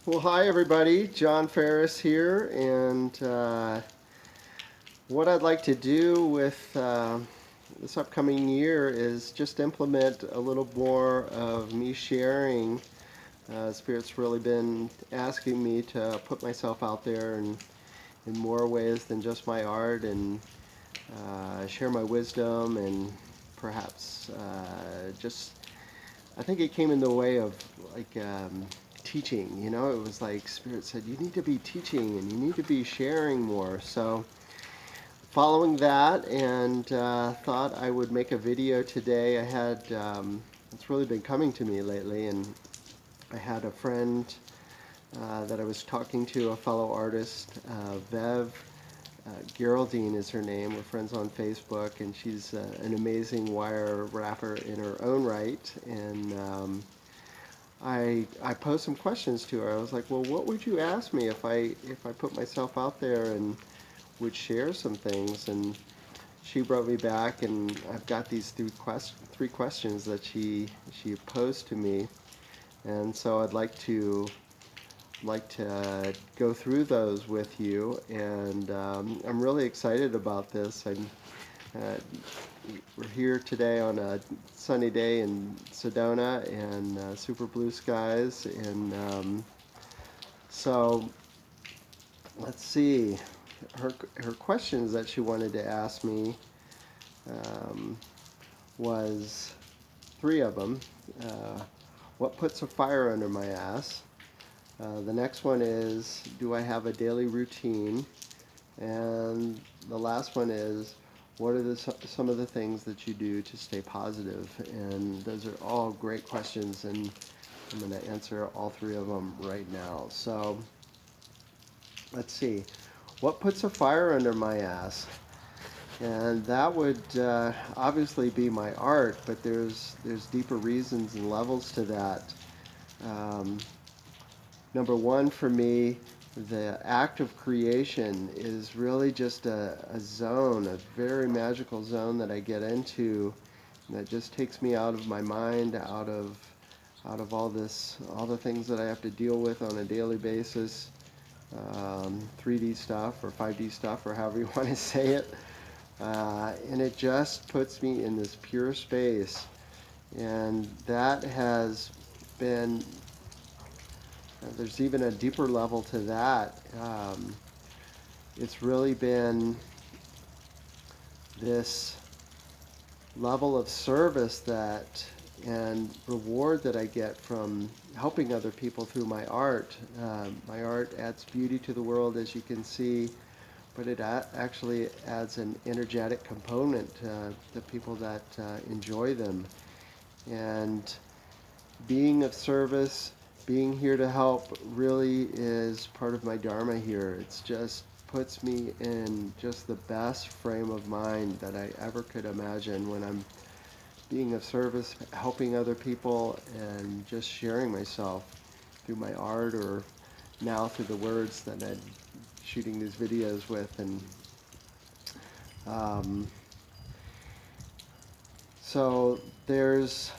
Well, hi everybody. John Ferris here, and what I'd like to do with this upcoming year is just implement a little more of me sharing. Spirit's really been asking me to put myself out there and in more ways than just my art, and share my wisdom, and perhaps just I think it came in the way of like teaching. It was like Spirit said, you need to be teaching and you need to be sharing more. So, following that, and thought I would make a video today. It's really been coming to me lately, and I had a friend that I was talking to, a fellow artist, Vev. Geraldine is her name. We're friends on Facebook, and she's an amazing wire wrapper in her own right. And I posed some questions to her. I was like, well, what would you ask me if I put myself out there and would share some things? And she wrote me back, and I've got these three questions that she posed to me, and so I'd like to go through those with you. And I'm really excited about this. Uh, we're here today on a sunny day in Sedona, and super blue skies. And so let's see. Her questions that she wanted to ask me um, was three of them. Uh, what puts a fire under my ass? The next one is, do I have a daily routine? And the last one is, what are some of the things that you do to stay positive? And those are all great questions, and I'm going to answer all three of them right now. So let's see. What puts a fire under my ass? And that would obviously be my art, but there's deeper reasons and levels to that. Um, Number one, for me, the act of creation is really just a zone, a very magical zone that I get into that just takes me out of my mind, out of all the things that I have to deal with on a daily basis, 3D stuff or 5D stuff or however you want to say it. And it just puts me in this pure space. And that has been there's even a deeper level to that. It's really been this level of service that and reward that I get from helping other people through my art. My art adds beauty to the world, as you can see, but it actually adds an energetic component to people that enjoy them. And being of service, being here to help really is part of my dharma here. It's just puts me in just the best frame of mind that I ever could imagine when I'm being of service, helping other people, and just sharing myself through my art, or now through the words that I'm shooting these videos with. And um, so there's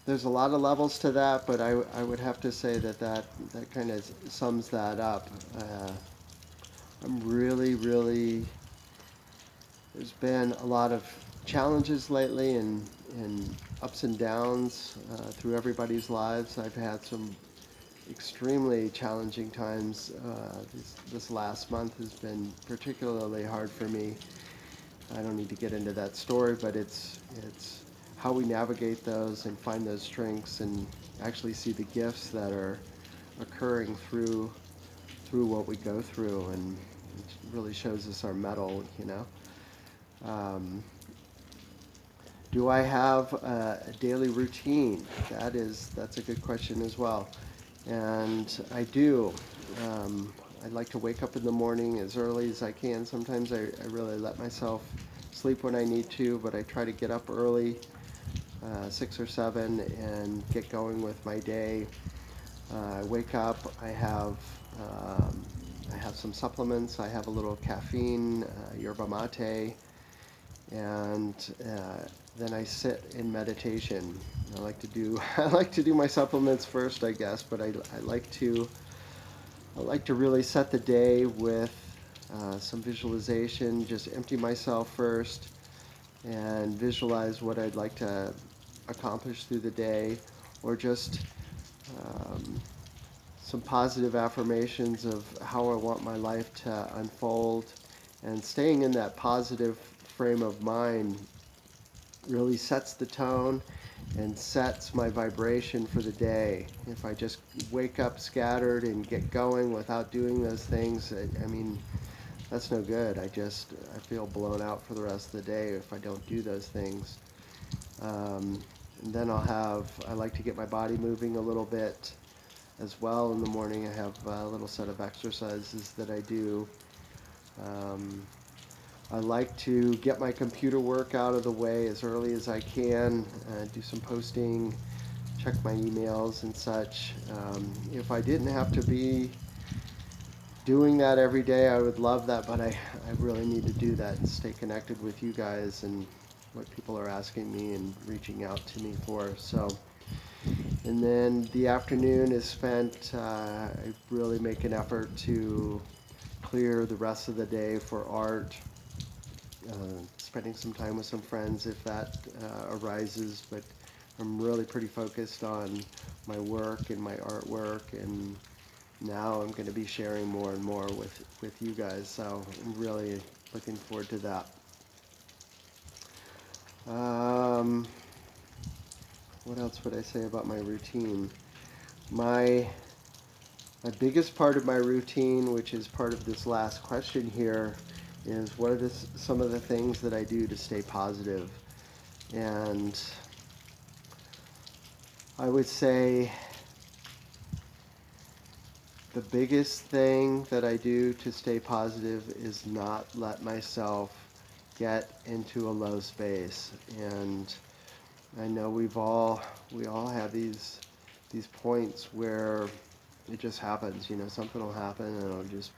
a lot of levels to that, but I would have to say that kind of sums that up. I'm really, there's been a lot of challenges lately, and ups and downs through everybody's lives. I've had some extremely challenging times. This last month has been particularly hard for me. I don't need to get into that story, but it's how we navigate those and find those strengths and actually see the gifts that are occurring through what we go through, and it really shows us our mettle. Um, do I have a daily routine? That's a good question as well, and I do. I like to wake up in the morning as early as I can. Sometimes I really let myself sleep when I need to, but I try to get up early, 6 or 7, and get going with my day. I wake up, um, I have some supplements, I have a little caffeine, yerba mate, and then I sit in meditation. I like to do I like to do my supplements first, I guess, but I like to really set the day with some visualization. Just empty myself first and visualize what I'd like to accomplish through the day, or just um, some positive affirmations of how I want my life to unfold. And staying in that positive frame of mind really sets the tone and sets my vibration for the day. If I just wake up scattered and get going without doing those things, I mean, that's no good. I feel blown out for the rest of the day if I don't do those things. And then I like to get my body moving a little bit as well in the morning. I have a little set of exercises that I do. Um, I like to get my computer work out of the way as early as I can, do some posting, check my emails and such. If I didn't have to be doing that every day, I would love that, but I really need to do that and stay connected with you guys and what people are asking me and reaching out to me for. So, and then the afternoon is spent, I really make an effort to clear the rest of the day for art, spending some time with some friends if that arises, but I'm really pretty focused on my work and my artwork, and now I'm going to be sharing more and more with you guys, so I'm really looking forward to that. Um, what else would I say about my routine? My my biggest part of my routine, which is part of this last question here, is what are some of the things that I do to stay positive. And I would say the biggest thing that I do to stay positive is not let myself get into a low space. And I know we all have these points where it just happens. You know, something will happen and it'll just